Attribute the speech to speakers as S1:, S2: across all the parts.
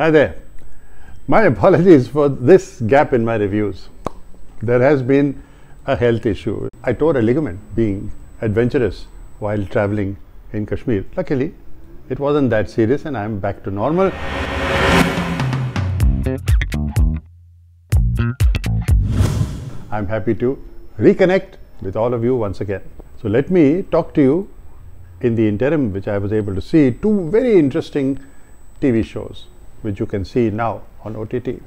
S1: Hi there. My apologies for this gap in my reviews. There has been a health issue. I tore a ligament being adventurous while traveling in Kashmir. Luckily, it wasn't that serious and I'm back to normal. I'm happy to reconnect with all of you once again. So let me talk to you in the interim which I was able to see two very interesting TV shows which you can see now on OTT.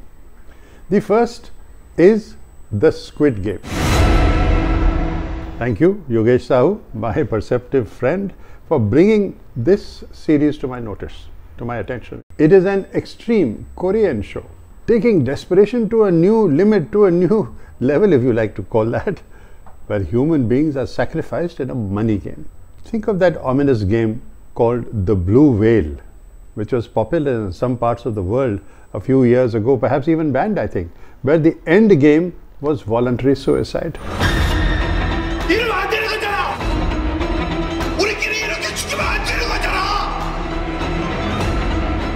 S1: The first is The Squid Game. Thank you, Yogesh Sahu, my perceptive friend, for bringing this series to my notice, to my attention. It is an extreme Korean show, taking desperation to a new limit, to a new level, if you like to call that, where human beings are sacrificed in a money game. Think of that ominous game called The Blue Whale, which was popular in some parts of the world a few years ago, perhaps even banned, I think, where the end game was voluntary suicide.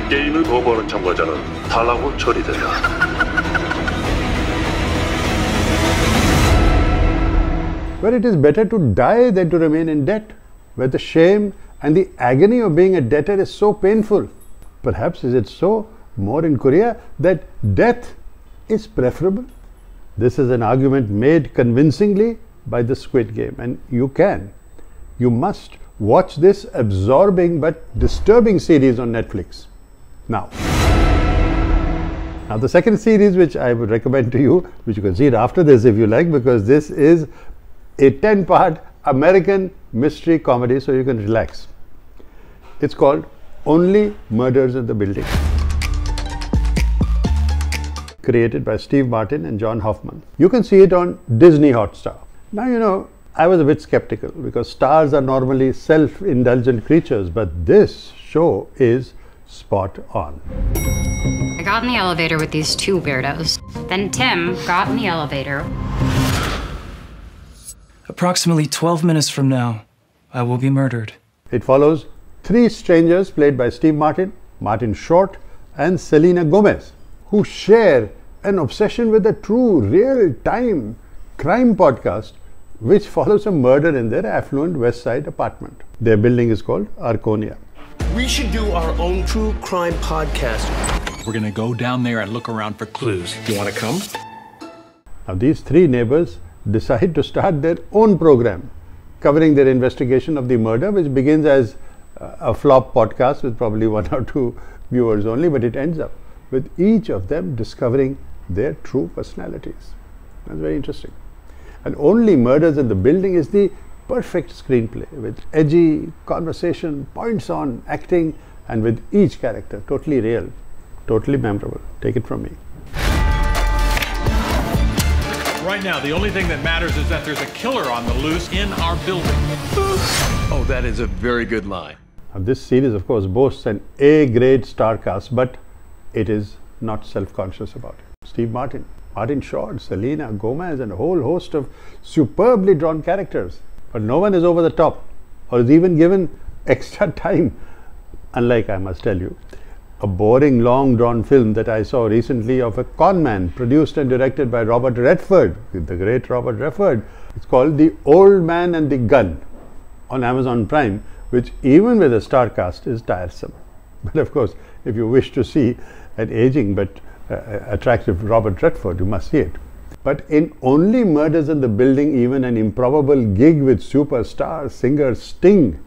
S2: 게임을 거부하는 참가자는 탈락으로 처리된다.
S1: Where it is better to die than to remain in debt, where the shame and the agony of being a debtor is so painful. Perhaps is it so more in Korea that death is preferable? This is an argument made convincingly by The Squid Game, and you must watch this absorbing but disturbing series on Netflix. Now the second series which I would recommend to you, which you can see it after this if you like, because this is a 10-part American mystery comedy, so you can relax. It's called Only Murders in the Building. Created by Steve Martin and John Hoffman. You can see it on Disney Hotstar. Now, you know, I was a bit skeptical because stars are normally self-indulgent creatures, but this show is spot on.
S3: I got in the elevator with these two weirdos. Then Tim got in the elevator.
S4: Approximately 12 minutes from now, I will be murdered.
S1: It follows three strangers played by Steve Martin, Martin Short, and Selena Gomez, who share an obsession with a true, real-time crime podcast which follows a murder in their affluent West Side apartment. Their building is called Arconia.
S5: We should do our own true crime podcast.
S6: We're gonna go down there and look around for clues.
S5: You want to come?
S1: Now these three neighbors decide to start their own program covering their investigation of the murder, which begins as a flop podcast with probably 1 or 2 viewers only, but it ends up with each of them discovering their true personalities. That's very interesting. And Only Murders in the Building is the perfect screenplay with edgy conversation, points on acting, and with each character totally real, totally memorable. Take it from me.
S6: Right now, the only thing that matters is that there's a killer on the loose in our building.
S5: Oh, that is a very good line.
S1: Now, this series, of course, boasts an A-grade star cast, but it is not self-conscious about it. Steve Martin, Martin Short, Selena Gomez, and a whole host of superbly drawn characters. But no one is over the top or is even given extra time. Unlike, I must tell you, a boring, long-drawn film that I saw recently of a con man produced and directed by Robert Redford, the great Robert Redford. It's called The Old Man and the Gun on Amazon Prime, which even with a star cast is tiresome. But of course, if you wish to see an aging but attractive Robert Redford, you must see it. But in Only Murders in the Building, even an improbable gig with superstar singer Sting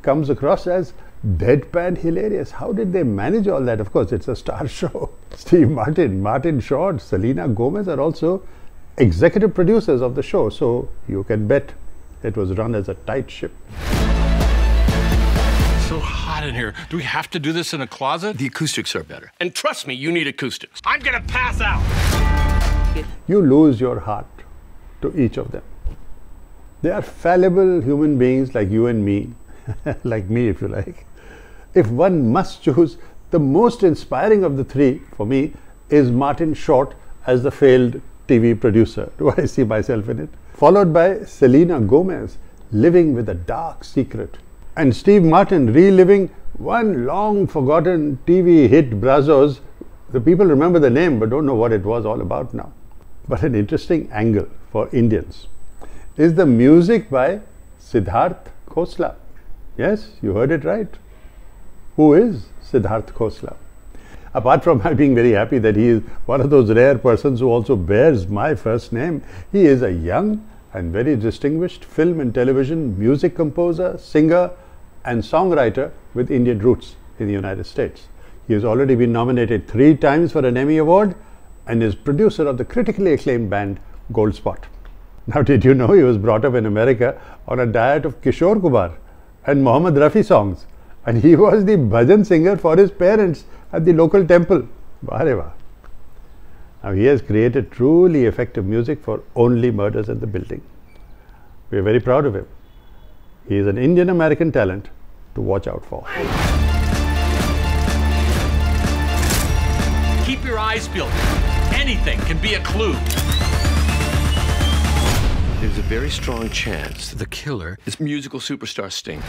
S1: comes across as deadpan hilarious. How did they manage all that? Of course, it's a star show. Steve Martin, Martin Short, Selena Gomez are also executive producers of the show, so you can bet it was run as a tight ship.
S6: It's so hot in here. Do we have to do this in a closet?
S5: The acoustics are better. And trust me, you need acoustics.
S6: I'm gonna pass out.
S1: You lose your heart to each of them. They are fallible human beings like you and me, like me if you like. If one must choose, the most inspiring of the three for me is Martin Short as the failed TV producer. Do I see myself in it? Followed by Selena Gomez living with a dark secret, and Steve Martin reliving one long forgotten TV hit Brazos The people remember the name but don't know what it was all about now. But an interesting angle for Indians is the music by Siddharth Khosla. Yes, you heard it right. Who is Siddharth Khosla? Apart from my being very happy that he is one of those rare persons who also bears my first name, he is a young and very distinguished film and television music composer, singer and songwriter with Indian roots in the United States. He has already been nominated 3 times for an Emmy Award and is producer of the critically acclaimed band Gold Spot. Now, did you know he was brought up in America on a diet of Kishore Kumar and Mohammed Rafi songs, and he was the bhajan singer for his parents at the local temple. Now, he has created truly effective music for Only Murders in the Building. We are very proud of him. He is an Indian American talent to watch out for.
S6: Keep your eyes peeled. Anything can be a clue.
S5: There's a very strong chance that the killer is musical superstar Sting.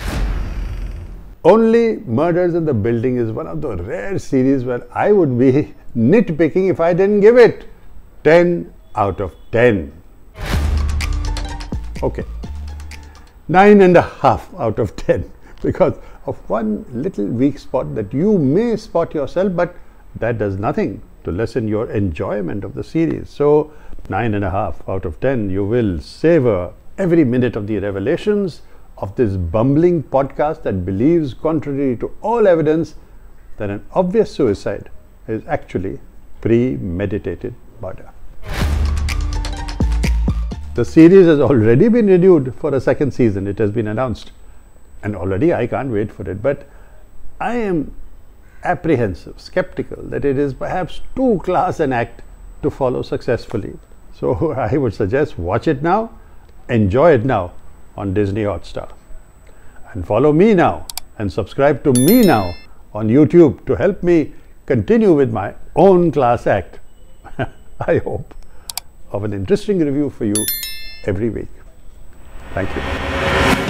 S1: Only Murders in the Building is one of the rare series where I would be nitpicking if I didn't give it 10 out of 10. Okay, 9.5 out of 10 because of one little weak spot that you may spot yourself, but that does nothing to lessen your enjoyment of the series. So 9.5 out of 10, you will savor every minute of the revelations of this bumbling podcast that believes, contrary to all evidence, that an obvious suicide is actually premeditated murder. The series has already been renewed for a 2nd season. It has been announced, and already I can't wait for it. But I am apprehensive, skeptical that it is perhaps too class an act to follow successfully. So I would suggest watch it now, enjoy it now on Disney Hotstar, and follow me now and subscribe to me now on YouTube to help me continue with my own class act, I hope, of an interesting review for you every week. Thank you.